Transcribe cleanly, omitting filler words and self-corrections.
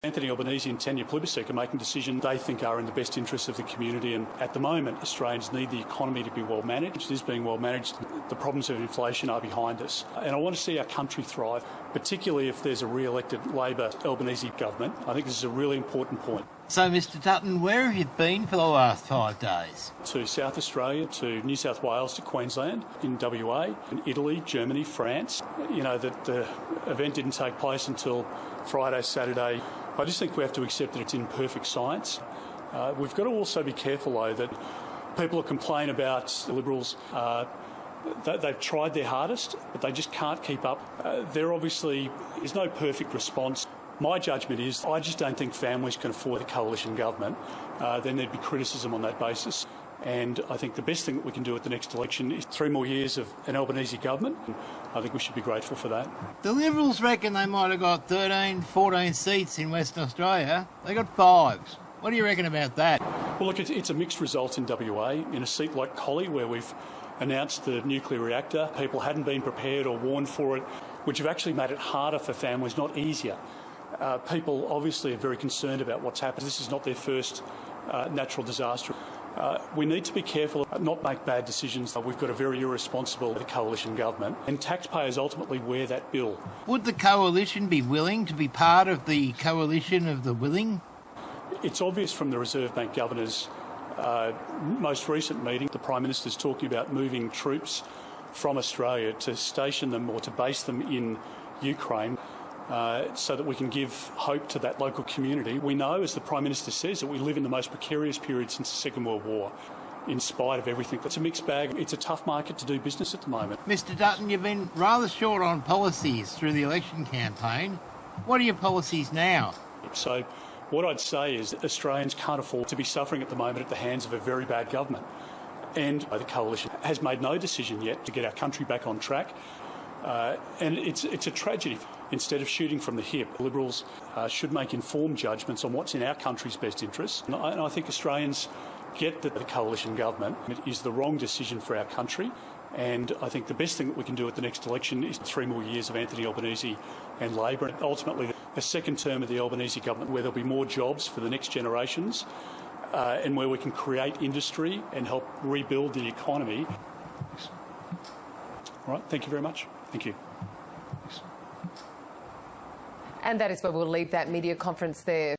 Anthony Albanese and Tanya Plibersek are making decisions they think are in the best interests of the community, and at the moment Australians need the economy to be well managed. It is being well managed. The problems of inflation are behind us, and I want to see our country thrive, particularly if there's a re-elected Labor Albanese government. I think this is a really important point. So, Mr Dutton, where have you been for the last 5 days? To South Australia, to New South Wales, to Queensland, in WA, in Italy, Germany, France. You know, the event didn't take place until Friday, Saturday. I just think we have to accept that it's imperfect science. We've got to also be careful, though, that people complain about the Liberals. They've tried their hardest, but they just can't keep up. There obviously is no perfect response. My judgment is I just don't think families can afford a coalition government. Then there'd be criticism on that basis. And I think the best thing that we can do at the next election is 3 more years of an Albanese government. I think we should be grateful for that. The Liberals reckon they might have got 13, 14 seats in Western Australia. They got 5. What do you reckon about that? Well, look, it's a mixed result in WA. In a seat like Collie, where we've announced the nuclear reactor, people hadn't been prepared or warned for it, which have actually made it harder for families, not easier. People obviously are very concerned about what's happened. This is not their first natural disaster. We need to be careful, not make bad decisions. We've got a very irresponsible coalition government, and taxpayers ultimately wear that bill. Would the coalition be willing to be part of the coalition of the willing? It's obvious from the Reserve Bank Governor's most recent meeting, the Prime Minister's talking about moving troops from Australia to station them or to base them in Ukraine. So that we can give hope to that local community. We know, as the Prime Minister says, that we live in the most precarious period since the Second World War, in spite of everything. It's a mixed bag. It's a tough market to do business at the moment. Mr Dutton, you've been rather short on policies through the election campaign. What are your policies now? So what I'd say is that Australians can't afford to be suffering at the moment at the hands of a very bad government. And the coalition has made no decision yet to get our country back on track. And it's a tragedy. Instead of shooting from the hip, Liberals should make informed judgments on what's in our country's best interests. And I think Australians get that the coalition government is the wrong decision for our country. And I think the best thing that we can do at the next election is 3 more years of Anthony Albanese and Labor, and ultimately a second term of the Albanese government where there'll be more jobs for the next generations and where we can create industry and help rebuild the economy. All right, thank you very much. Thank you. And that is where we'll leave that media conference there.